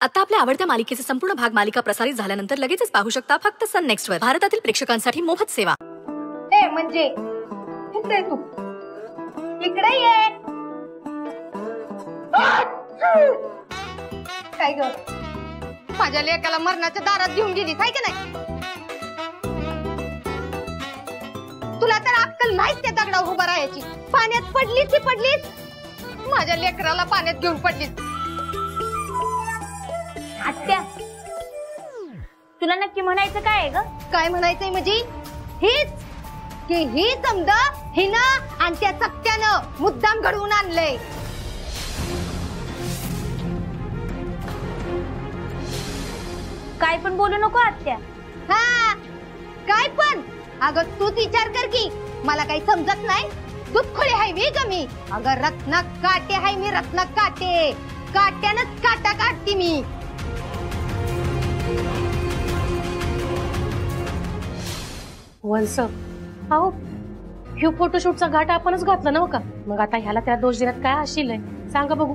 आता आपल्या आवडत्या मालिकेचे संपूर्ण भाग मालिका प्रसारित झाल्यानंतर लगेचच पाहू शकता फक्त सन नेक्स्ट वर. भारतातील प्रेक्षकांसाठी मोफत सेवा. म्हणजे तू इकडे ये. काय ग माझ्या लेकाला मरणाच्या दारात घेऊन गेली काय का नाही? तुला तर अक्कल नाहीच त्या दगडावर उभा राहायची. पाण्यात पडलीच ती पडलीच. माझ्या लेकराला पाण्यात घेऊन पडलीच. आत्या तुला नक्की म्हणायचं काय आहे ग? काय म्हणायचंय म्हणजे हीच की ही समजा हिनं आणि त्या सत्यानं मुद्दाम घडवून आणलंय. काय पण बोलू नको आत्या. हा काय पण? अगं तूच विचार कर की मला काही समजत नाही. दूध खोळे हाय मी कमी. अगं रत्न काटे हाय मी. रत्न काटे काट्यानच काटा काढते मी. वंस अहो ह्यो फोटोशूटचा घाट आपणच घातला ना का? मग आता ह्याला त्या दोष देण्यात काय असेल सांगा बघू.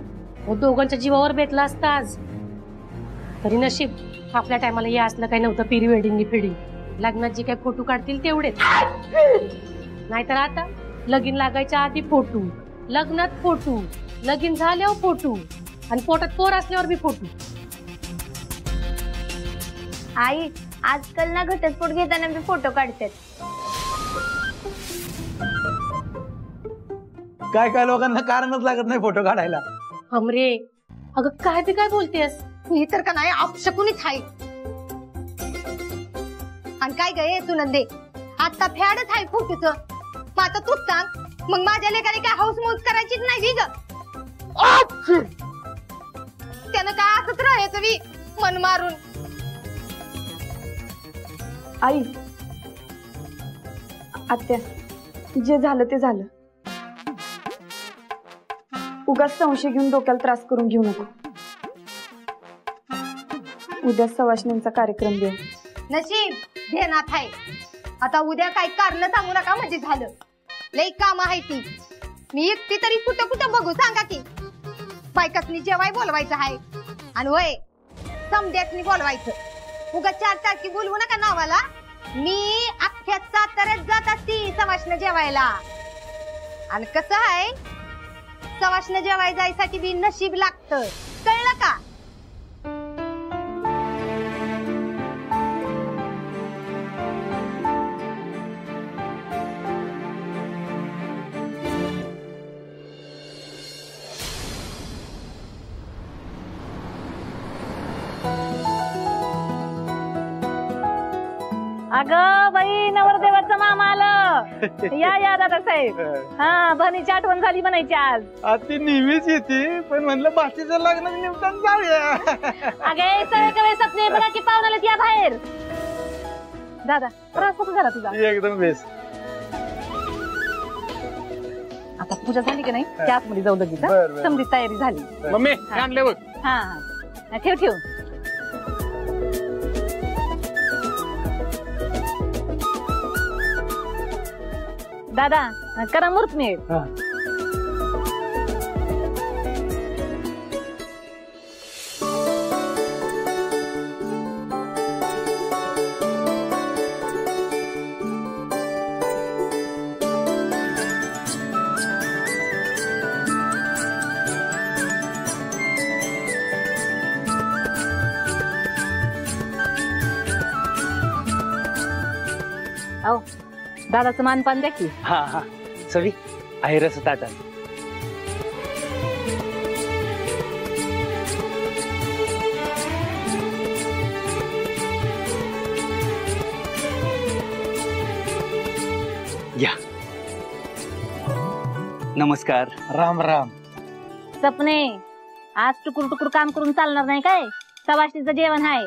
दोघांच्या जीवावर बेतला असता आज तरी नशीब आपल्या टायमाला हे असलं काही नव्हतं. प्री वेडिंग फिडिंग लग्नात जे काही फोटो काढतील तेवढेच. नाहीतर आता लगीन लागायच्या आधी फोटो, लग्नात फोटो, लगीन झाल्यावर फोटो आणि पोटात पोर असल्यावर बी फोटो. आई आजकाल ना घटस्फोट घेताना बी फोटो काढतात. काय काय लोकांना कारणच लागत नाही फोटो काढायला. हमरे अगं काय ते काय बोलतेस? मी तर का नाही अपशकुनीच आहे. आणि काय गे सुनंदे आता फॅडच आहे फोटोच. आता तूच सांग मग माझ्या लेकाने काय हाऊस मौज करायचीच नाही ग. त्यानं काय असंच राहायचं मी मन मारून. आई आत्या जे झालं ते झालं. उगाच संशय घेऊन डोक्याला त्रास करून घेऊ नको. उद्या सवाष्णींचा कार्यक्रम देऊ. नशीब ध्यानात आहे. आता उद्या काही कारण सांगू नका म्हणजे झालं. लई काम आहे ती. मी एकटी तरी कुठं कुठं बघू सांगा की. बायकासनी जेवाय बोलवायचं आहे आणि वय समद्यासनी बोलवायचं. उगा 4 तारखे बोलवू नका नावाला. मी अख्ख्या साताऱ्यात जात असती सवाष्ण जेवायला. आणि कसं आहे सवाष्ण जेवाय जायसाठी बी नशीब लागतं कळलं का? अगं बाई नवरदेवाचं मामा आलं. या दादा साहेब. हा बहिणीची आठवण झाली म्हणायची आज. ती नेहमीच येते पण म्हणलं बाकीचं लग्न निमतान जाऊया. अगे सगळे कवे सपने बघा की पाहुण्याला या बाहेर. दादा प्रवास कसा झाला तुझा? एकदम बेस्ट. आता पूजा झाली की नाही त्या आतमध्ये जाऊ लगेच. समधी तयारी झाली. मम्मी आणले बघ. हा हा ठेव ठेव. दादा करा मुहूर्तमेढ. आओ दादाचं मानपान द्या की. हा हा सवी आहे रस ताटा. या नमस्कार. राम राम. सपने आज टुकुर टुकुर काम करून चालणार नाही काय? सवाष्णीचं जेवण आहे.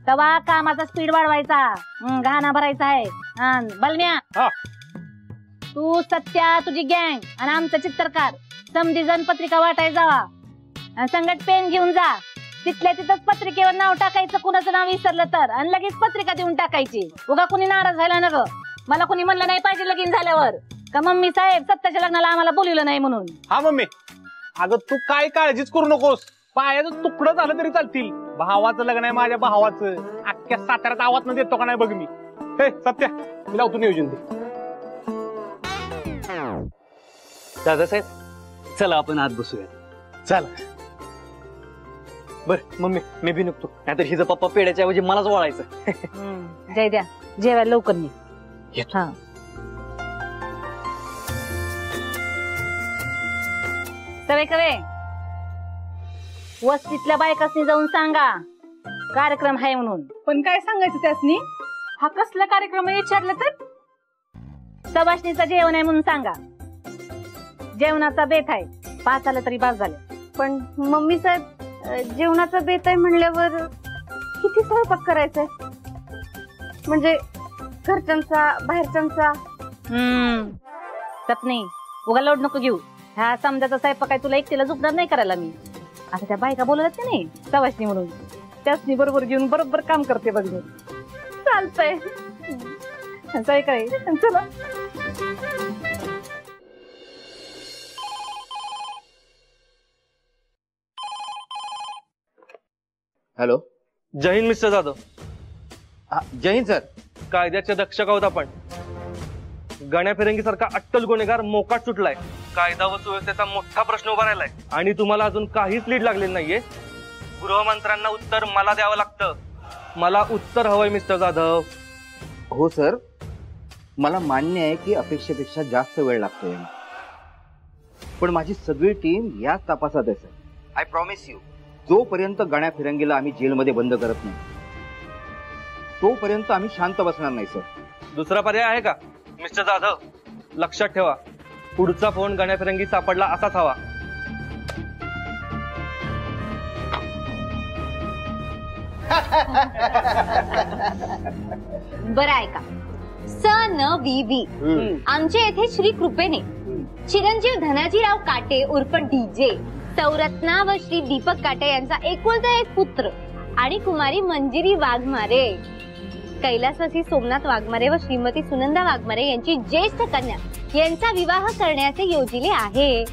तवा कामाचा स्पीड वाढवायचा. घाणा भरायचा आहे. बलम्या तू सत्या तुझी गँग आणि आमचा चित्रकार समधी जण पत्रिका वाटाय जावा. संगत पेन घेऊन जा. तिथल्या तिथंच पत्रिकेवर नाव टाकायचं. कुणाचं नाव विसरलं तर आणि लगेच पत्रिका देऊन टाकायची. उगा कुणी नाराज व्हायला नग. मला कुणी म्हणलं नाही पाहिजे लगीन झाल्यावर का मम्मी साहेब सत्याच्या लग्नाला आम्हाला बोलवलं नाही म्हणून. हा मम्मी अगं तू काय काळजीच करू नकोस. पायाचं तुकडं झालं तरी चालतील. भावाचं लग्न आहे माझ्या भावाचं. अख्ख्या साताऱ्यात आवाज न देतो का नाही बघ मी. हे सत्या मी लावतो नियोजन ते. दादासाहेब चला आपण आत बसूया. चल बर मम्मी मी बी निघतो, नाहीतर हिचा पप्पा पेड्याच्या ऐवजी मलाच वळायचं. जय द्या जेवायला लवकर ये. येतो. हा सवे कवे वस्तीतल्या बायकासनी जाऊन सांगा कार्यक्रम आहे म्हणून. पण काय सांगायचं त्यासनी? हा कसला कार्यक्रम आहे विचारलं तर? सवाशणीचं जेवण आहे म्हणून सांगा. जेवणाचा बेत आहे, 5 आलं तरी बास झालं. पण मम्मी साहेब, जेवणाचा बेत आहे म्हणल्यावर किती स्वयंपाक करायचंय? म्हणजे घरच्यांचा, बाहेरच्यांचा. सपने उगा लोड नको घेऊ. ह्या समजाचा स्वयंपाक काय तुला एकटीला झुकणार नाही करायला मी. आता त्या बायका बोलत की नाही सवाशणी म्हणून, त्यासनी बरोबर घेऊन बरोबर काम करते बघ मी. चालतंय. काय चला. हॅलो. जय हिंद मिस्टर जाधव. जय हिंद सर. कायद्याचे दक्षक आहोत आपण. गण्या फिरंगी सारखा अट्टल गुन्हेगार मोकाट सुटलाय. कायदा व सुव्यवस्थेचा मोठा प्रश्न उभा राहिलाय आणि तुम्हाला अजून काहीच लीड लागलेली नाहीये. गृहमंत्र्यांना उत्तर मला द्यावं लागतं. मला उत्तर हवंय मिस्टर जाधव. हो सर, मला मान्य आहे की अपेक्षेपेक्षा जास्त वेळ लागतोय, पण माझी सगळी टीम याच तपासात आहे सर. आय प्रॉमिस यू, जोपर्यंत गण्या फिरंगीला आम्ही जेलमध्ये बंद करत नाही तोपर्यंत आम्ही शांत बसणार नाही सर. दुसरा पर्याय आहे का मिस्टर जाधव? लक्षात ठेवा, पुढचा फोन गण्या फिरंगी सापडला असाच हवा. बरं ऐका. वी आमच्या येथे श्री कृपेने चिरंजीव धनाजीराव काटे उर्फ डीजे, सौरत्ना व श्री दीपक काटे यांचा एकुलता एक पुत्र आणि कुमारी मंजिरी वाघमारे, कैलासवासी सोमनाथ वाघमारे व श्रीमती सुनंदा वाघमारे यांची ज्येष्ठ कन्या यांचा विवाह करण्याचे योजिले आहे.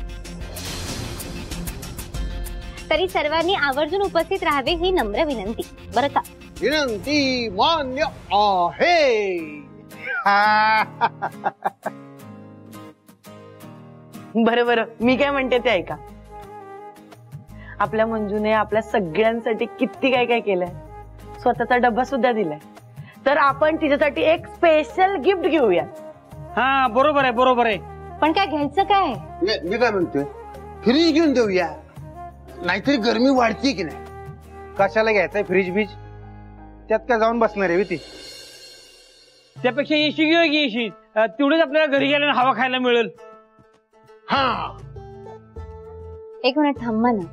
तरी सर्वांनी आवर्जून उपस्थित राहावे ही नम्र विनंती. बरं का? विनंती मान्य आहे. बरं बरं, मी काय म्हणते ते ऐका. आपल्या मंजूने आपल्या सगळ्यांसाठी किती काय काय केलंय. स्वतःचा डब्बा सुद्धा दिलाय. तर आपण तिच्यासाठी एक स्पेशल गिफ्ट घेऊया. हा बरोबर आहे, बरोबर आहे. पण काय घ्यायचं काय? मी काय म्हणतोय, फ्रीज घेऊन देऊया, नाहीतरी गरमी वाढते की नाही. कशाला घ्यायचंय फ्रीज बीज? त्यात काय जाऊन बसणार आहे ती? त्यापेक्षा एसी घेऊया की एसी. तेवढेच आपल्याला घरी गेल्याने हवा खायला मिळेल. हा, एक मिनिट थांबा ना.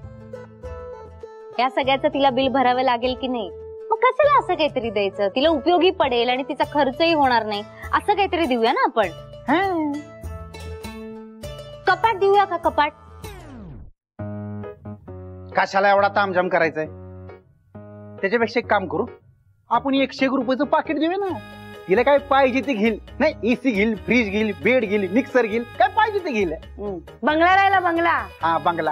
या सगळ्याचं तिला बिल भरावं लागेल की नाही? मग कशाला असं काहीतरी द्यायचं? तिला उपयोगी पडेल आणि तिचा खर्चही होणार नाही असं काहीतरी देऊया ना आपण. कपाट देऊया का? कपाट कशाला एवढा तामझाम करायचंय? त्याच्यापेक्षा एक काम करू, आपण 101 रुपयाचं पाकिट देऊया ना. तिला काय पाहिजे ते घेईल. नाही, एसी घेईल, फ्रीज घेईल, बेड घेईल, मिक्सर घेईल, काय पाहिजे ते घेईल. बंगला राहिला बंगला. हा बंगला.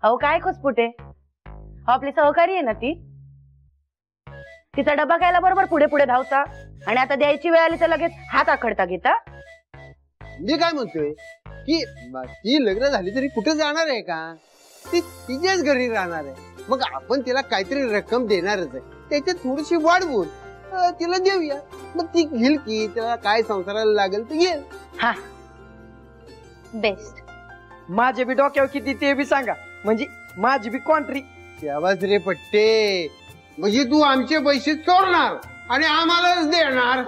अहो काय खुसपुटे, आपली सहकारी आहे ना ती. तिचा डबा खायला बरोबर पुढे पुढे धावता आणि आता द्यायची वेळ आली तर लगेच हात आखडता घेता. मी काय म्हणतोय की ती लग्न झाली तरी कुठे जाणार आहे का? ती तिच्याच घरी राहणार आहे. मग आपण तिला काहीतरी रक्कम देणारच आहे, त्याच्यात थोडीशी वाढवून तिला देऊया. मग ती घेईल की त्याला काय संसाराला लागेल ते घेईल. हा बेस्ट. माझे बी डोक्यावर किती ते बी सांगा, म्हणजे माझी बी कॉन्ट्री. त्यावाच रे पट्टे, म्हणजे तू आमचे पैसे चोरणार आणि आम्हालाच देणार.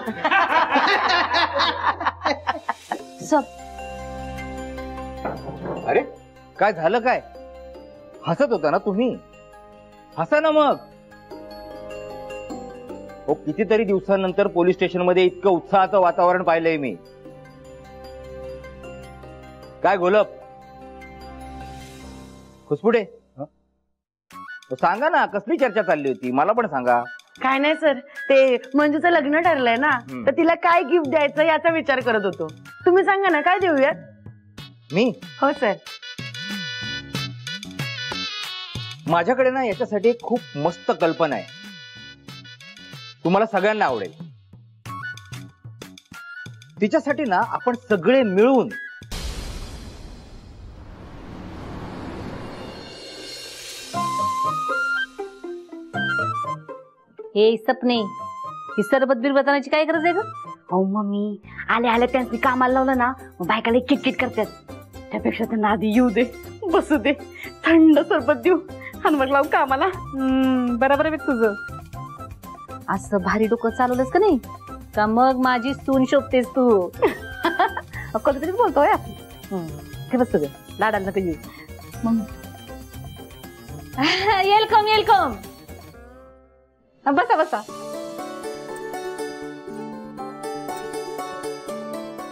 अरे काय झालं? काय हसत होता ना तुम्ही? हसा ना मग. हो, कितीतरी दिवसांनंतर पोलीस स्टेशन मध्ये इतकं उत्साहाचं वातावरण पाहिलंय मी. काय गोलप खुसपुडे, सांगा ना कसली चर्चा चालली होती? मला पण सांगा. काय नाही सर, ते मंजूचं लग्न ठरलंय ना, तर तिला काय गिफ्ट द्यायचं याचा विचार करत होतो. तुम्ही सांगा ना काय देऊयात? मी? हो सर. माझ्याकडे ना याच्यासाठी एक खूप मस्त कल्पना आहे, तुम्हाला सगळ्यांना आवडेल. तिच्यासाठी ना आपण सगळे मिळून हे सपने, ही सरबत बिरबत आणायची काय गरज आहे ग? अहो मम्मी, आले आले त्यांनी कामाला लावलं ना, मग बायकाला किटकिट करतात. त्यापेक्षा त्यांना आधी येऊ दे, बसू दे, थंड सरबत देऊ आणि मग लावू कामाला. बरोबर आहे तुझं. असं भारी डोकं चालवलंस का नाही का मग माझी सून शोभतेस तू. कधीतरीच बोलतोय. हे बस तुझं लाडाला नका येऊ. मग वेलकम वेलकम. बसा बसा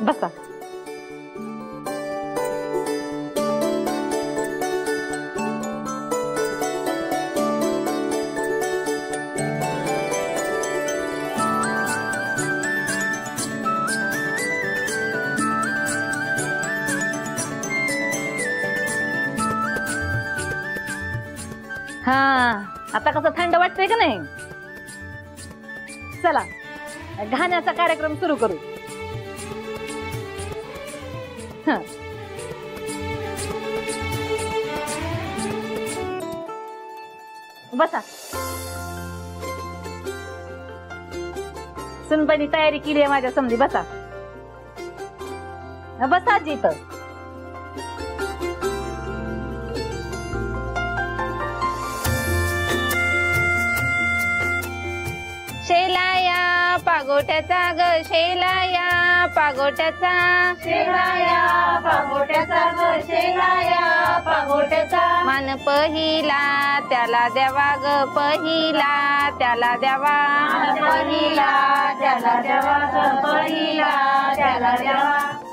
बसा. हा, आता कसं थंड वाटतंय का नाही? चला गाण्याचा कार्यक्रम सुरू करू. बसा. सुनबाईनी तयारी केली आहे माझ्या समधी. बसा बसा जीत. शेलाया पागोट्याचा ग, शेलाया पागोट्याचा, शेलाया पागोट्याचा ग, शेलाया पागोट्याचा. मान पहिला त्याला द्यावा ग, पहिला त्याला द्यावा, पहिला त्याला द्यावा ग, पहिला त्याला द्यावा.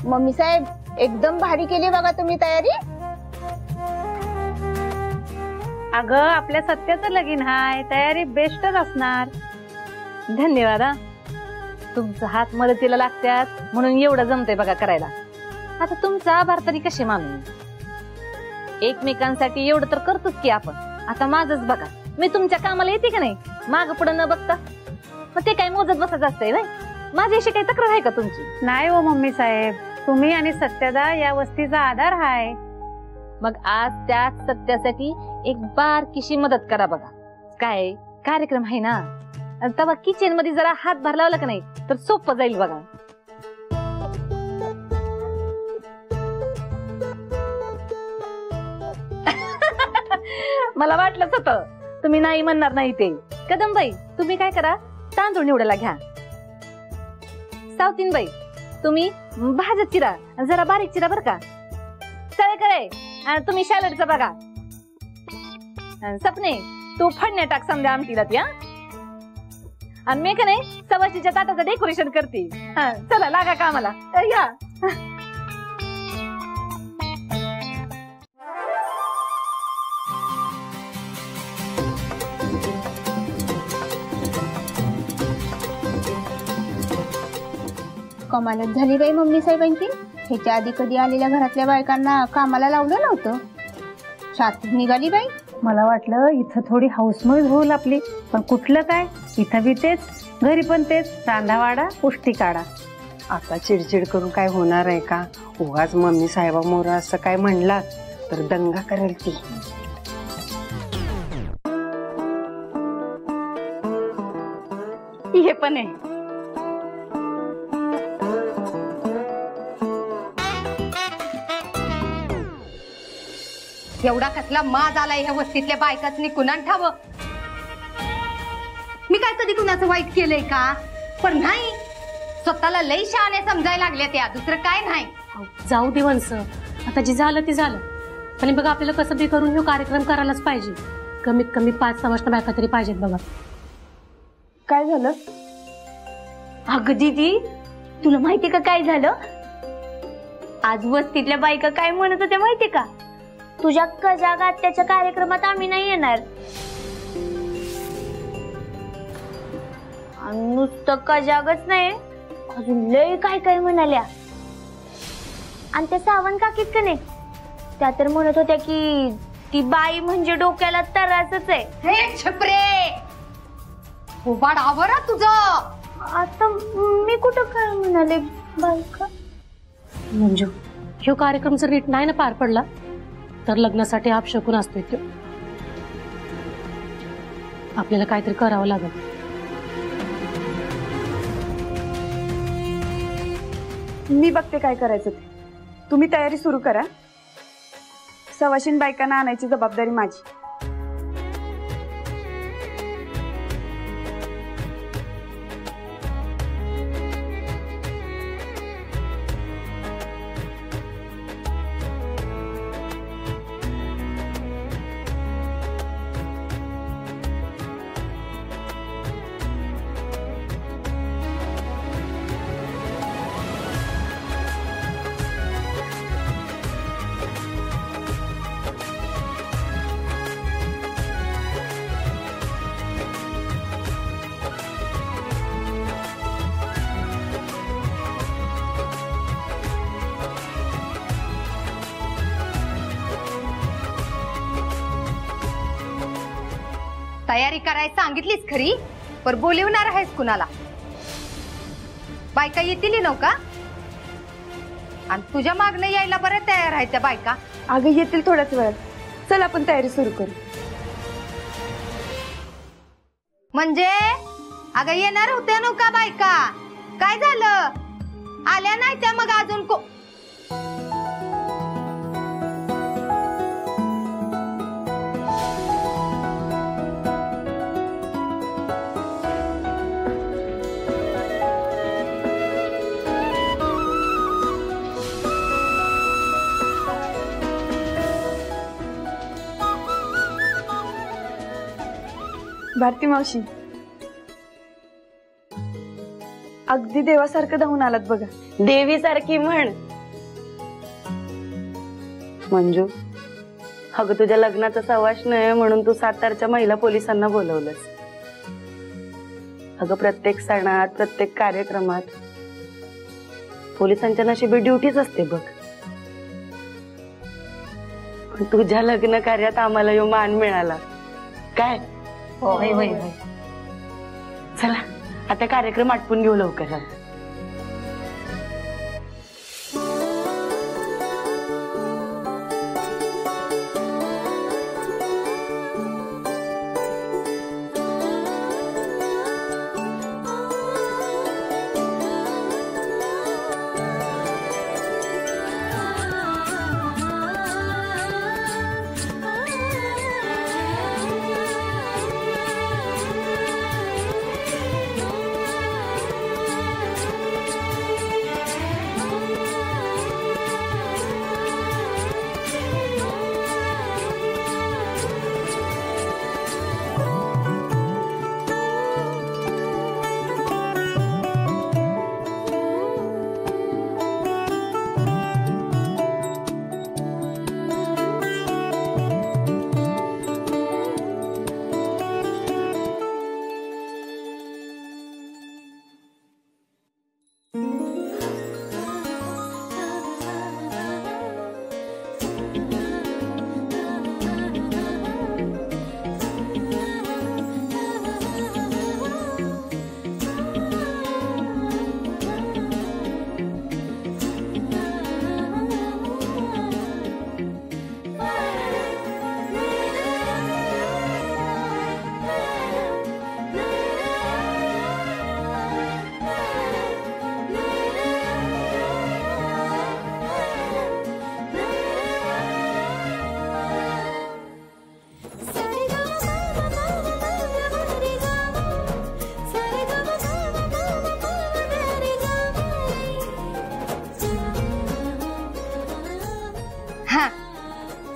मम्मी साहेब, एकदम भारी केली बघा तुम्ही तयारी. अगं आपल्या सत्याचं लगीन हाय, तयारी बेस्टच असणार. धन्यवाद. तुमचा हात मदतीला लागतात म्हणून एवढं जमतंय बघा करायला. आता तुमचा आभार तरी कसे मानू? एकमेकांसाठी एवढं तर करतोच की आपण. आता माझंच बघा, मी तुमच्या कामाला येते का नाही माग पुढे न बघता. मग ते काय मोजत बसत असतंय ना? माझ्याशी काही तक्रार आहे का तुमची? नाही हो मम्मी साहेब, तुम्ही आणि सत्यादा या वस्तीचा आधार हाय. मग आज त्याच सत्यासाठी एक बारकीशी मदत करा बघा. काय कार्यक्रम आहे ना, तेव्हा किचन मध्ये जरा हातभार लावला का नाही तर सोपं जाईल बघा. मला वाटलंच होतं तुम्ही नाही म्हणणार नाही ते. कदमबाई तुम्ही काय करा, तांदूळ निवडायला घ्या. सावतीनबाई तुम्ही भाज्या चिरा, जरा बारीक चिरा बर का. सगळे करे तुम्ही सॅलडचं बघा. सपने तू फडण्या टाक समजा आमटीला ती. आणि मी का नाही सवाशीच्या ताटाचं डेकोरेशन करते. चला लागा कामाला. या कमालच झाली बाई मम्मी साहेबांची. ह्याच्या आधी कधी आलेल्या घरातल्या बायकांना कामाला लावलं नव्हतं. शास्त्री निघाली बाई. मला वाटलं इथं थोडी हाऊसमौज होईल आपली, पण कुठलं काय, इथं बी तेच, घरी पण तेच, रांधावाडा पुष्टी काढा. आता चिडचिड करून काय होणार आहे का? उगाच मम्मी साहेबामोर असं काय म्हणलात तर दंगा करेल ती. हे पण आहे. एवढा कसला माज आलाय ह्या वस्तीतल्या बायकाच निकुणान ठाव. मी काय कधी कुणाचं वाईट केलंय का? पण नाही, स्वतःला लई शहाणे समजायला लागल्या त्या, दुसरं काय नाही. जाऊ दे वंस, आता जे झालं ते झालं. आणि बघा आपल्याला कसं बी करून हे कार्यक्रम करायलाच पाहिजे. कमीत कमी 5 समजणं बायका तरी पाहिजेत बघा. काय झालं? अगं दीदी, तुला माहिती का काय झालं? आज वस्तीतल्या बायका काय म्हणत होत्या माहिती का? तुझ्या कजाग आत्याच्या कार्यक्रमात आम्ही नाही येणार. आणि नुसतं कजागच नाही, अजून लय काय काय म्हणाल्या. आणि त्या सावंत काकीत का नाही, त्या तर म्हणत होत्या की ती बाई म्हणजे डोक्याला त्रासच आहे. हे छपरे, उभाड आवरा तुझं. आता मी कुठं काय म्हणाले बायका? मंजू, ह्यो कार्यक्रम जर नीट नाही ना पार पडला तर लग्नासाठी अपशकुन असतोय तो. आपल्याला काहीतरी करावं लागेल. मी बघते काय करायचं ते. तुम्ही तयारी सुरू करा. सवाशीन बायकांना आणायची जबाबदारी माझी. तयारी करायला सांगितलीस खरी, पर बोलवणार आहेस कुणाला? बायका येतील नव्हता, आणि तुझ्या मागणं यायला बरं तयार आहेत त्या बायका. अगं येतील थोड्याच वेळात. चल आपण तयारी सुरू करू. म्हणजे अगं येणार होत्या नव्हता बायका, काय झालं? आल्या नाही त्या मग अजून भारती मावशी, अगदी देवासारखं धावून आलात बघा. देवीसारखी म्हण. मंजू, अगं तुझ्या लग्नाचा सवाश नाही म्हणून तू सातारच्या महिला पोलिसांना बोलवलंस. अगं प्रत्येक सणात, प्रत्येक कार्यक्रमात पोलिसांच्या नशिबी ड्युटीच असते बघ. पण तुझ्या लग्न कार्यात आम्हाला यो मान मिळाला काय? होय होय होय. चला आता कार्यक्रम आटपून घेऊ लवकर.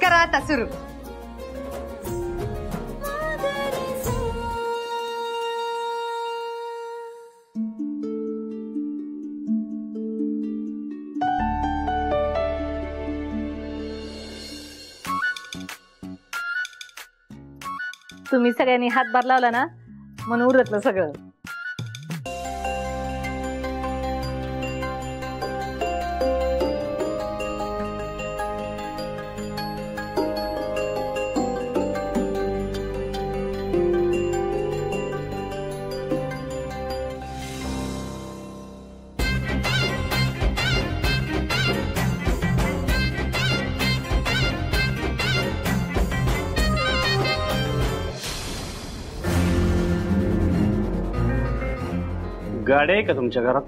करा आता सुरू. तुम्ही सगळ्यांनी हातभार लावला ना म्हणून उरकलं सगळं. गाडी आहे का तुमच्या घरात?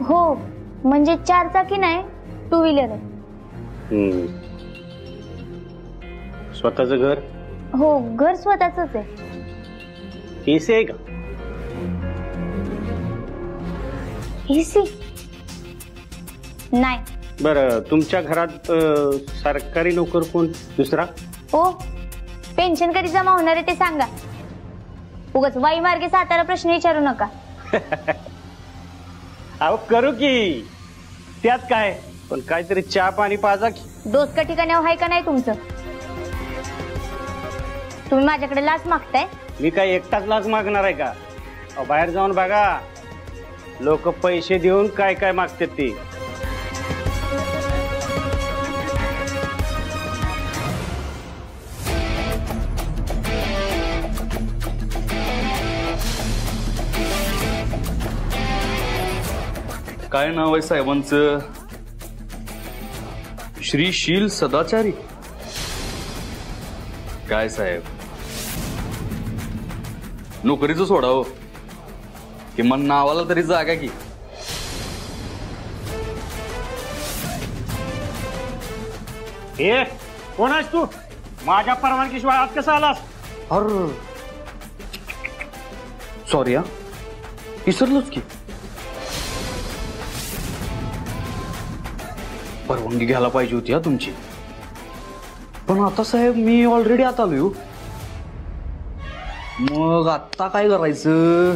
हो, म्हणजे 4 चाकी नाही, 2 व्हीलर आहे. स्वतःचं घर? हो, घर स्वतःच आहे. एसी आहे का? एसी नाही. बरं, तुमच्या घरात सरकारी नोकर कोण दुसरा? हो, पेन्शन कधी जमा होणार आहे ते सांगा. उगाच वाई मार्गे सातारा प्रश्न विचारू नका. अहो करू की, त्यात काय, पण काहीतरी चहा पाणी पाजा की. डोसका ठिकाणावर आहे का नाही तुमचं? तुम्ही माझ्याकडे लाच मागताय? मी काय एकटाच लाच मागणार आहे का? बाहेर जाऊन बघा, लोक पैसे देऊन काय काय मागतात ते. काय नाव आहे साहेबांचं? श्री शील सदाचारी. काय साहेब, नोकरीचं सोडावं, किमान नावाला तरी जागा की. ए, कोण आहेस तू? माझ्या परवानगीशिवाय आज कसा आलास? अरे सॉरी, हा विसरलोच की. परवानगी घ्यायला पाहिजे होती हा तुमची. पण आता साहेब मी ऑलरेडी आता आलोय. मग आता काय करायचं?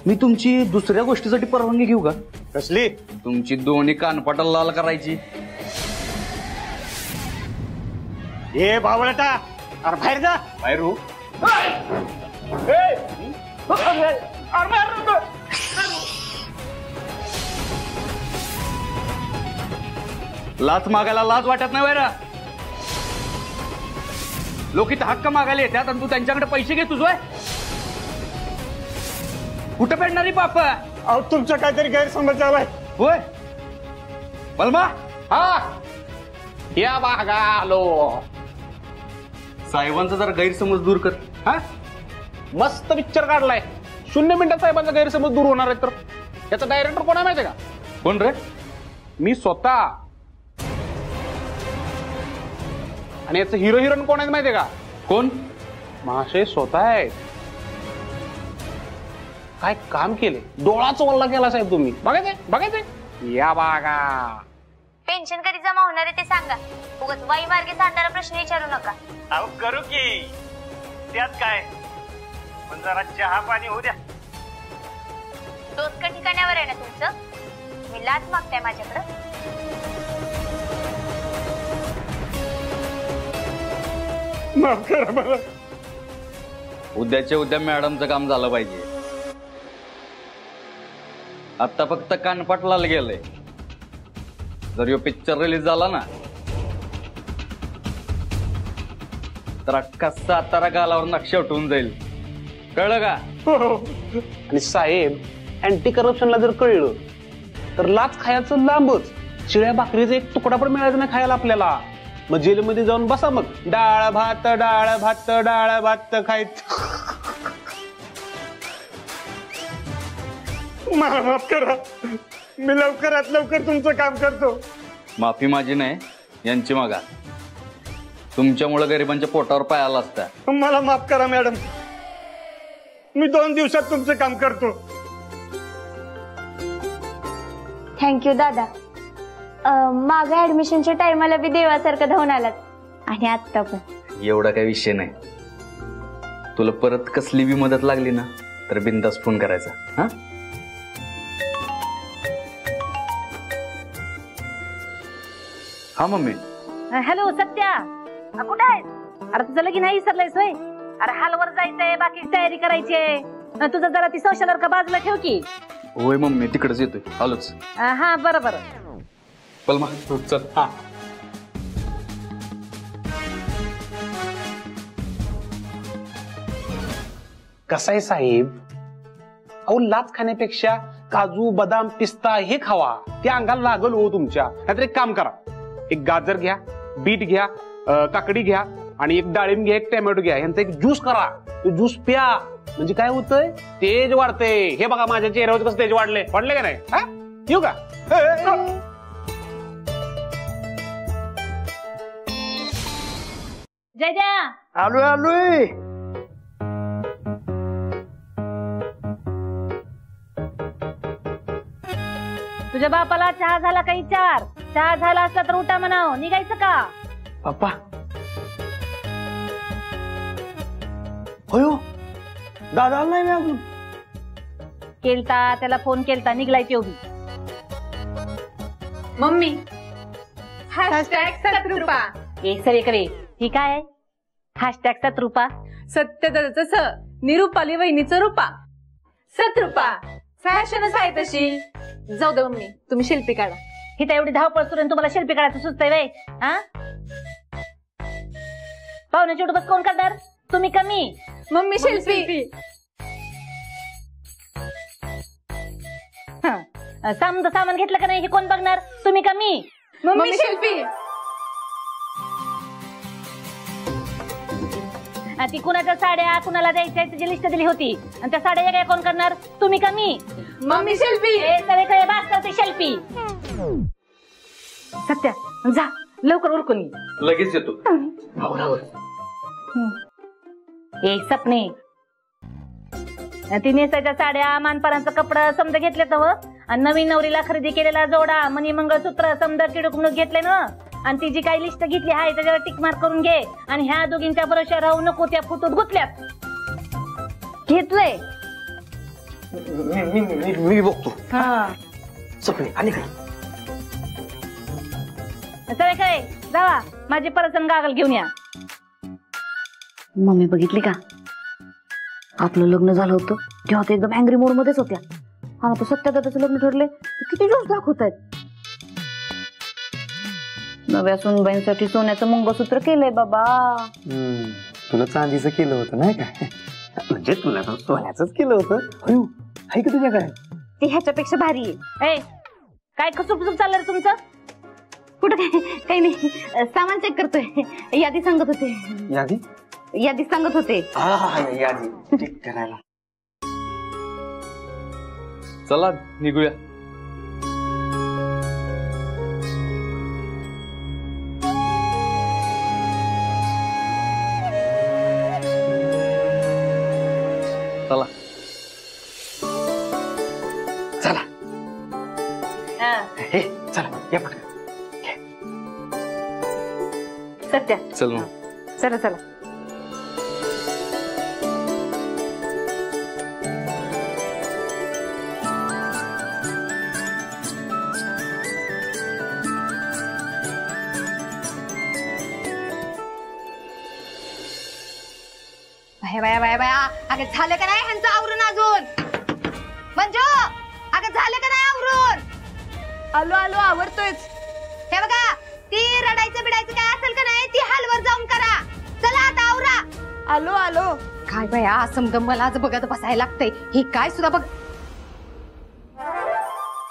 मी तुमची दुसऱ्या गोष्टीसाठी परवानगी घेऊ का? कसली? तुमची दोन्ही कानपाटा लाल करायची. ए बावळटा, अरे बाहेर जा. बाहेर हो. लाच मागायला लाज वाटत नाही वैरा. लोक इथं हक्क मागायला येतात आणि तू त्यांच्याकडे पैसे घे तुझ. कुठं पेडणारी बाप? अहो तुमचा काहीतरी गैरसमज झालाय. होय बलमा? हा या बागा आलो. साहेबांचा जरा गैरसमज दूर कर. हा मस्त पिक्चर काढलाय. 0 मिनिटात साहेबांचा गैरसमज दूर होणार आहे. तर याचा डायरेक्टर कोण आहे माहितीये का? कोण रे? मी स्वतः. आणि याचं हिरो हिरोईन कोण आहेत माहितीये का? कोण? महाशय स्वतः आहेत. काय काम केले, डोळाच वल्ला केला साहेब तुम्ही. बघायचंय बघायचंय. या बागा. पेन्शन कधी जमा होणार आहे ते सांगा. उगाच वाई मार्गे सातारा प्रश्न विचारू नका. अहो करू की, त्यात काय, पण जरा चहा पाणी होऊ द्या. डोसका ठिकाणावर आहे ना तुमचं? मी लाच मागताय माझ्याकडं? माफ करा मला. उद्याच्या उद्या मॅडमचं काम झालं पाहिजे. आता फक्त कानपाटलाल गेलंय. जर यो पिक्चर रिलीज झाला ना तर अख्खा सातारा गालावर नक्षा उठवून जाईल. कळलं का? आणि साहेब, अँटी करप्शनला जर कळलं तर लाच खायचं लांबच, शिळ्या भाकरीचा एक तुकडा पण मिळायचा नाही खायला आपल्याला. मग जेलमध्ये जाऊन बसा, मग डाळ भात डाळ भात डाळ भात खायचं. मला माफ करा, मी लवकरात लवकर तुमचं काम करतो. माफी माझी नाही, यांची मागा. तुमच्यामुळे गरिबांच्या पोटावर पाय आला असता. मला माफ करा मॅडम, मी 2 दिवसात तुमचं काम करतो. थँक्यू दादा. मागे ऍडमिशनच्या टायमाला बी देवासारखं धावून आलात आणि आत्ता पण. एवढा काही विषय नाही. तुला परत कसली बी मदत लागली ना तर बिनधास्त फोन करायचा. हा हा मम्मी. हॅलो सत्या, कुठे आहेस? अरे तुझं लगीन नाही विसरलायस होय? अरे हालवर जायचंय, बाकी तयारी करायची आहे. तुझं जरा ती संशयादार का बाजूला ठेव की. होय मम्मी, तिकडेच येतोय, आलोच. हा बरं बरं. पलमा चल. हा कसं आहे साहेब, अहो लाच खाण्यापेक्षा काजू बदाम पिस्ता हे खावा, ते अंगाला लागल हो तुमच्या. नाहीतर एक काम करा, एक गाजर घ्या, बीट घ्या, काकडी घ्या आणि एक डाळिंब घ्या, एक टोमॅटो घ्या, यांचा एक ज्यूस करा. तो ज्यूस प्या, म्हणजे काय होतंय, तेज वाढते. हे बघा माझ्या चेहऱ्यावर कसं तेज वाढले का नाही? हा येऊ का? जय द्या. आलोय आलोय. तुझ्या बापाला चहा झाला का विचार. चहा झाला असला तर उठा म्हणाव, निघायचं का? पप्पा होयो, दादा आला नाही अजून. केलता त्याला फोन केलता, निघलाय तो बी. मम्मी #7रुपा. एक सर एक रे, ही काय आहे? #7रुपा. सत्य निरुपाली वहिनीचं रूपा. 7रुपा फॅशनच आहे तशी. जाऊ दे मम्मी, तुम्ही शिल्पी काढा. ही तर एवढी धावपळ करून तुम्हाला शिल्पी काढायचं सुचतंय वे? हा पाहुण्याची उठबस कोण करणार? तुम्ही कमी. मम्मी शिल्पी. समजा सामान घेतलं का नाही हे कोण बघणार? तुम्ही कमी. मम्मी शिल्पी. ती कुणाच्या साड्या कुणाला द्यायच्या त्याची लिस्ट दिली होती आणि त्या साड्या वेगळ्या कोण करणार? तुम्ही कमी. मम्मी शिल्पी. सगळे बास करते शिल्पी. सत्या जा लवकर उरकून ये. लगेच येतो. एक सपने ती नेसायच्या साड्या मानपारांचं कपडं समजा घेतले तर, आणि नवीन नवरीला खरेदी केलेला जोडा मणी मंगळसूत्र समजा किडूक घेतले ना, आणि ती जी काही लिस्ट घेतली आहे त्याच्यावर टिक मार्क करून घे. आणि ह्या दोघींच्या भरोश्यावर राहू नको, त्या फुटूत गुतल्यात. घेतलंय मी बघतो. हा सपने आणि काय सगळे काय जावा, माझी परसन गागल घेऊन या. मम्मी बघितली का, आपलं लग्न झालं होतं तेव्हा ते एकदम अँग्री मोड मध्येच होत्या. हा आता सत्यादाचं लग्न ठरले किती जोश दाखवत आहेत. नव्या सुनबाईंसाठी सोन्याचं मंगळसूत्र केलंय बाबा. तुला चांदीचं केलं होतं नाही का? म्हणजे तुला सोन्याचंच केलं होतं. आहे का तुझ्याकडे? ते ह्याच्यापेक्षा भारी आहे. ए काय खुसूपसूप चाललंय रे तुमचं? कुठं काही नाही, सामान चेक करतोय. यादी सांगत होते. यादी सांगत होते. यादी चेक करायला. चला निघूया. चला चला हे चला या पटकन. सत्या चल मग. चला चला. बाया बाया बाया, अगं झालं का नाही ह्यांचं आवरून अजून? मंजू अगं झालं का नाही आवरून? आलो आलो आवरतोयच. हे बघा, ती रडायचं बिडायचं काय असेल का नाही ती हलवर जाऊन करा. चला आता आवरा. आलो आलो. काय बाया समजा मला आज बघत बसायला लागतंय. हे काय सुद्धा बघ.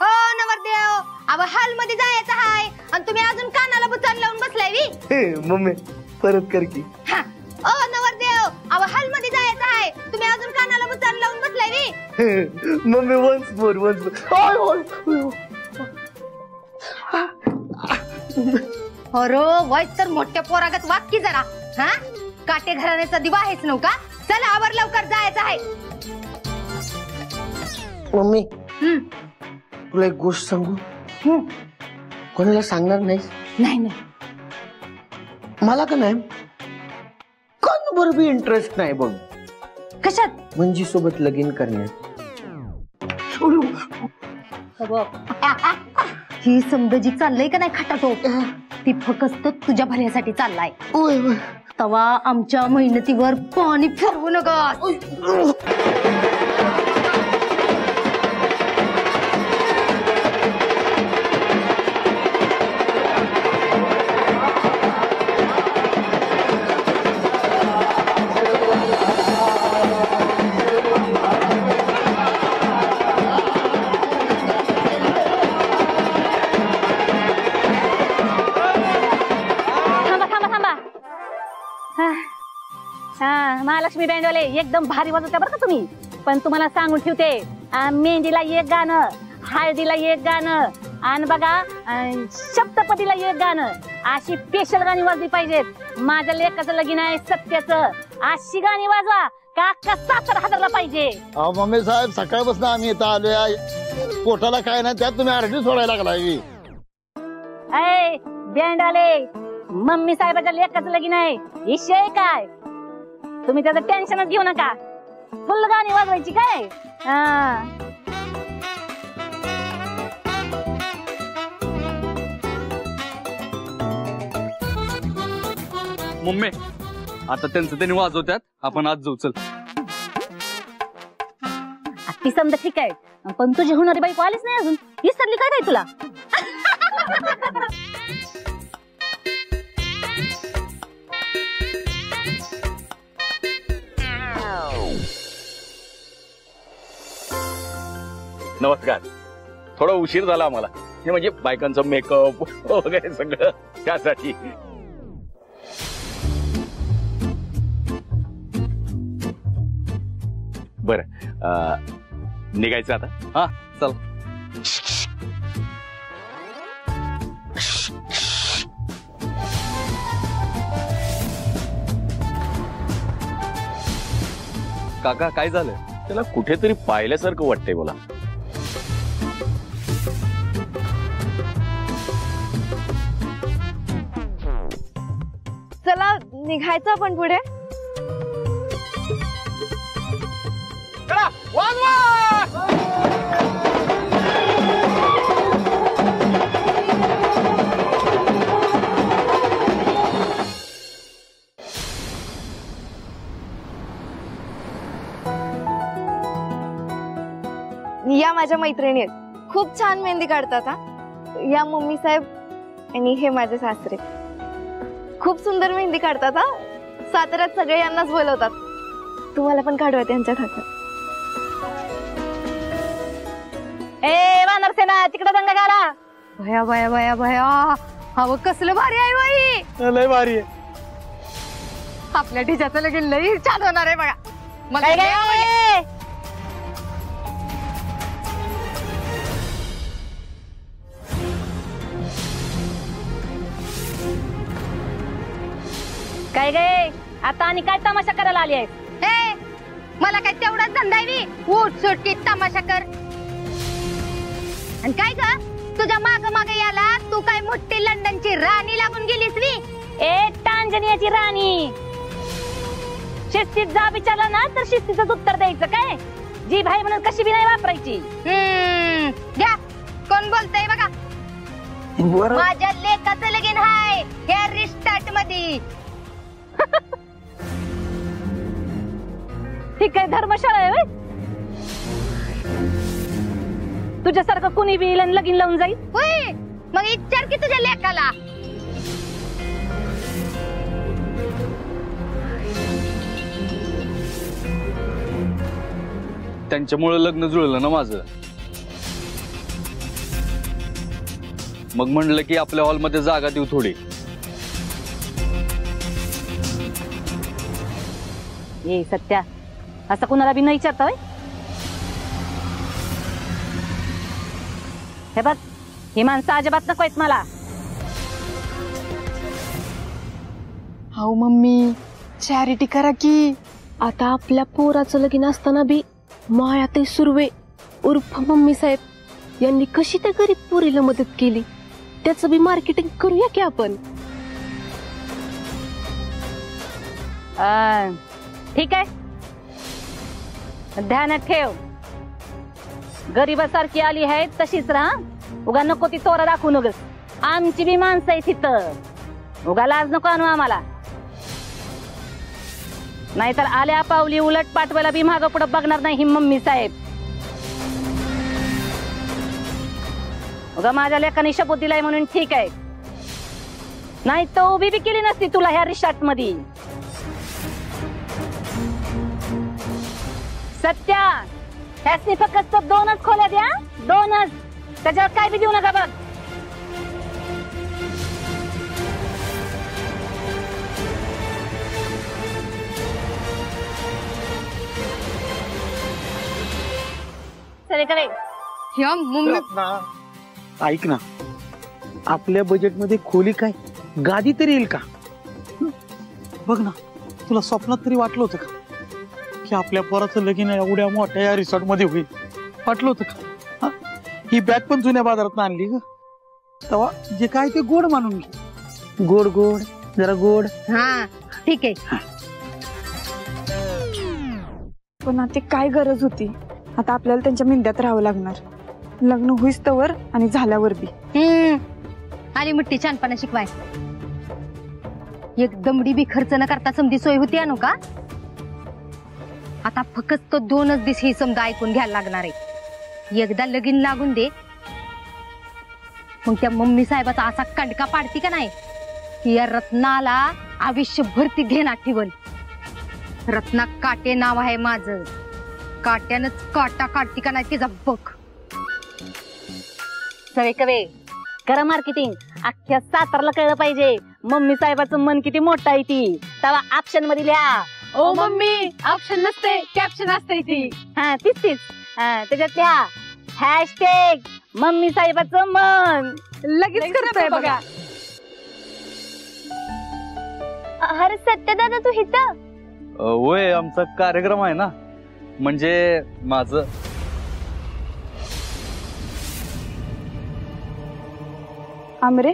हो नवरदेव, अव हॉल मध्ये जायचं हाय आणि तुम्ही अजून कानाला बुचान लावून बसलाय वी. मम्मी परत कर की. ओ नवरदेव, अव हॉल मध्ये जायचं आहे तुम्ही अजून कानाला बुचान लावून बसलाय वी. मम्मी वन्स मोर अरे वाईट तर मोठ्या पोरागत वाग की जरा. हा काटे घराण्याचा दिवा आहेच नव्हता. चला आवर लवकर जायचं आहे. मम्मी तुला एक गोष्ट सांगू? कोणाला सांगणार नाहीस? नाही नाही. मला का नाही बरोबर इंटरेस्ट नाही बघ. कशात? मंजी सोबत लगीन करण्यात. ही समजा जी चाललंय का नाही खटाटो ती फक्त तुझ्या भल्यासाठी चाललाय. तवा आमच्या मेहनतीवर पाणी फिरवू नका. महालक्ष्मी बँडवाले एकदम भारी वाजवता बरं का तुम्ही. पण तुम्हाला सांगून ठेवते, मेहंदीला एक गाणं, हळदीला एक गाणं आणि बघा सप्तपदीला एक गाणं, अशी स्पेशल गाणी वाजली पाहिजेत. माझ्या लेकाचं लगीन आहे सत्याचं, अशी गाणी वाजवा का 70,000 पाहिजे. मम्मी साहेब सकाळपासून आम्ही इथं आलोय, पोटाला काय नाही त्यात तुम्ही आरडी सोडायला लागलाय. अय बँडवाले, मम्मी साहेबाच्या लेकाचं लगीन आहे, विषय काय? तुम्ही त्याचं टेन्शनच घेऊ नका, फुल गाणी वाजवायची काय. मम्मी आता त्यांचं त्यांनी वाजवत्यात, आपण आज जाऊ. चल. ती समजा ठीक आहे, पण तुझी होणारी बायको आलीच नाही अजून, विसरली काय काय तुला? नमस्कार. थोडा उशीर झाला आम्हाला, हे म्हणजे बायकांचं मेकअप वगैरे सगळं त्यासाठी. बर निघायचं आता. हा चल. काका काय झालं? त्याला कुठेतरी पाहिल्यासारखं वाटतंय मला. चला निघायचं आपण पुढे. या माझ्या मैत्रिणी आहेत, खूप छान मेहंदी काढतात. हा या मम्मी साहेब आणि हे माझे सासरे खूप सुंदर मेहंदी काढतात. हा साताऱ्यात सगळे यांनाच बोलवतात. तुम्हाला पण काढवा त्यांच्यात हातात. ए वानर सेना, तिकडे दंगा गाला. भया भया भया भया, हवं कसलं भारी आहे बाई. लय भारी आहे. आपल्या ढिजाचं लगीन लई छान होणार आहे बघा. मग काय काय काय गे आता आणि काय तमाशा करायला आली आहे? मला काय तेवढाच धंदा आहे. उठ सुटकी तमाशा कर. आणि काय ग तुझ्या माग माग याला तू काय मोठी लंडनची राणी लागून गेलीस वी? ए टांझानियाची राणी. शिस्तीत जा विचारलं ना तर शिस्तीच उत्तर द्यायचं काय. जी भाई म्हणून कशी बी नाही वापरायची. घ्या कोण बोलतय बघा. माझ्या लेकाचं लगीन हाय या रिस्टार्ट मध्ये. ठीक आहे, धर्मशाळा आहे. तुझ्यासारखं कुणी बी लगीन लावून जाईल. होय मग विचार की तुझ्या लेकाला. त्यांच्यामुळे लग्न जुळलं ना माझं. मग म्हणलं की आपल्या हॉलमध्ये जागा देऊ थोडी. ए सत्या, असं कुणाला बी नाही विचारतोय. हे बघ, ही माणसं अजिबात नको आहेत मला. हाऊ मम्मी चॅरिटी करा की. आता आपल्या पोराचं लगीन असताना बी मायाताई सुर्वे उर्फ मम्मी साहेब यांनी कशी त्या गरीब पोरीला मदत केली, त्याचं बी मार्केटिंग करूया की आपण. ठीक आहे, ध्यानात ठेव. गरीबासारखी आली आहे तशीच राहा. उगा नको ती तोरा दाखवू नगस. आमची बी माणसं आहे तिथं. उगा लाज नको आणू आम्हाला. नाहीतर आल्या पावली उलट पाठवायला बी मागं पुढं बघणार नाही ही मम्मी साहेब. उगा माझ्या लेकाने शपथ दिलाय म्हणून ठीक आहे, नाही तर उभी बी केली नसती तुला ह्या रिसॉर्ट मध्ये. सत्या, ह्यासनी फक्त 2च खोल्या द्या, 2च. त्याच्यावर काय बी देऊ नका बघ. ऐक ना, आपल्या बजेटमध्ये खोली काय, गादी तरी येईल का? बघ ना, तुला स्वप्नात तरी वाटलं होतं का की आपल्या पोराचं लगीन एवढ्या मोठ्या या रिसॉर्ट मध्ये होईल? वाटलं होतं का? ही बॅग पण जुन्या बाजारात आणली ग. तेव्हा जे काय ते गोड मानून घे. गोड गोड, जरा गोड. हा ठीक आहे. पण आता काय गरज होती? आता आपल्याला त्यांच्या मिंद्यात राहावं लागणार, लग्न होईस तवर आणि झाल्यावर बी. आली मुठ्ठी छानपणा शिकवाय. एक दमडी बी खर्च न करता समधी सोय होती आणू का? आता फक्त 2च दिवस ही समजा ऐकून घ्यायला लागणार आहे. एकदा लगीन लागून दे, मग त्या मम्मी साहेबाचा असा कंडका पाडती का नाही की या रत्नाला आयुष्यभर ती घेणार ठेवल. रत्ना काटे नाव आहे माझं. काट्यानच काटा काढती का नाही तिचा बघ. सवे कवे करा मार्केटिंग. अख्ख्या सातारला कळलं पाहिजे मम्मी साहेबाचं मन किती मोठं आहे ती. तेव्हा ऑप्शन मध्ये लिहा. ओ मम्मी, ऑप्शन नसते, कॅप्शन असते ती. हा तीच त्याच्यात लिहा हॅशटॅग मम्मी साहेबाचं मन. लगेच करतोय बघा. अरे सत्य दादा तू इथं? होय, आमचा कार्यक्रम आहे ना, म्हणजे माझं. आमरे,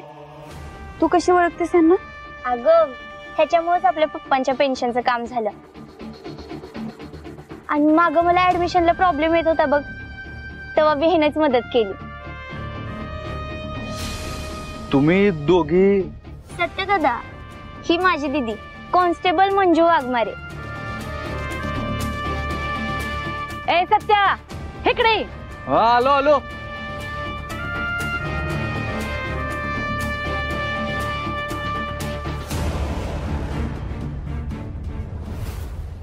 तू कशी ओळखतेस यांना? अगं ह्याच्यामुळेच आपल्या पप्पांच्या पेन्शनचं काम झालं. आणि माग मला ऍडमिशनला प्रॉब्लेम येत होता बघ, तेव्हा विहीनच मदत केली. तुम्ही दोघी? सत्य दादा, ही माझी दीदी कॉन्स्टेबल मंजू वाघमारे. ए सत्या, इकडे. आलो आलो.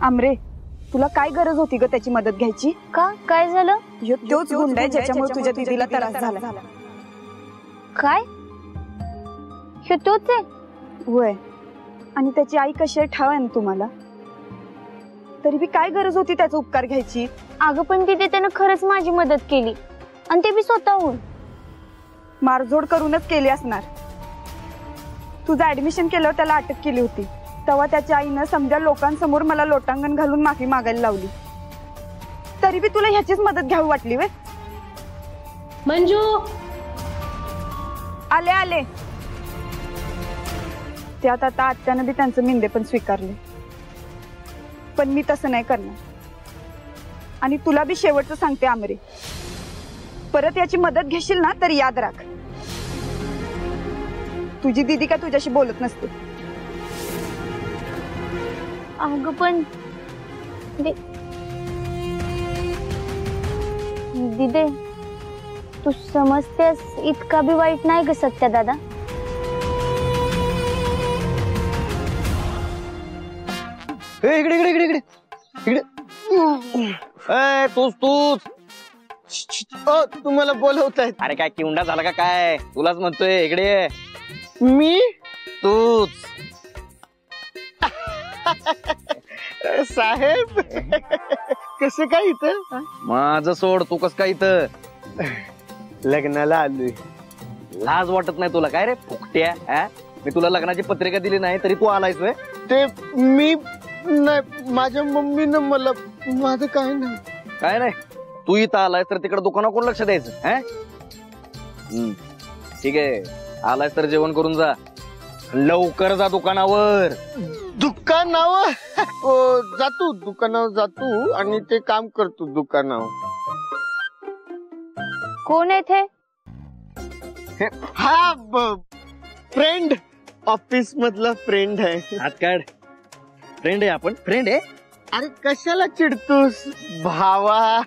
आमरे, तुला काय गरज होती ग त्याची मदत घ्यायची? का काय झालं? तोच गुंड आहे ज्याच्यामुळे तुझ्या दीदीला त्रास झाला. काय? ह्यो तोच आहे? होय, आणि त्याची आई कशी आहे ठाव आहे ना तुम्हाला. तरी बी काय गरज होती त्याचा उपकार घ्यायची? अगं पण तिथे त्यानं खरंच माझी मदत केली, आणि ते बी स्वतःहून. मारझोड करूनच केली असणार. तुझं ऍडमिशन केल्यावर त्याला अटक केली होती, तेव्हा त्याच्या आईनं समजा लोकांसमोर मला लोटांगण घालून माफी मागायला लावली. तरी बी तुला ह्याचीच मदत घ्यावी वाटली वे? मंजू, आले आले. त्यात आता आत्यानं बी त्यांचं मिंदे पण स्वीकारले. पण मी तसं नाही करणार. आणि तुला बी शेवटचं सांगते आमरे, परत याची मदत घेशील ना तर याद राख, तुझी दीदी का तुझ्याशी बोलत नसते. अगं पण दिदे, तू समजतेस इतका बी वाईट नाही ग सत्या दादा. इकडे इकडे इकडे इकडे इकडे. तूच तुम्हाला बोलवतायत. अरे काय किवंडा झाला का काय? तुलाच म्हणतोय, इकडे. मी? तूच. साहेब कसं काय इथं? माझं सोड, तू कस काय इथं? लग्नाला आलोय. लाज वाटत नाही तुला काय रे फुकट्या? मी तुला लग्नाची पत्रिका दिली नाही तरी तू आलायस? ते मी नाही, माझ्या मम्मीनं मला. माझं काय नाही. काय नाही, तू इथं आलायस तर तिकडे दुकानावर कोण लक्ष द्यायचं? ठीक आहे, आलायस तर जेवण करून जा. लवकर जा दुकानावर. दुकानावर? जातो दुकानावर, जातो आणि ते काम करतो दुकानावर. कोण आहे ते? हा फ्रेंड, ऑफिस मधला फ्रेंड आहे. हात काढ. फ्रेंड आहे आपण, फ्रेंड आहे. अरे कशाला चिडतोस भावा?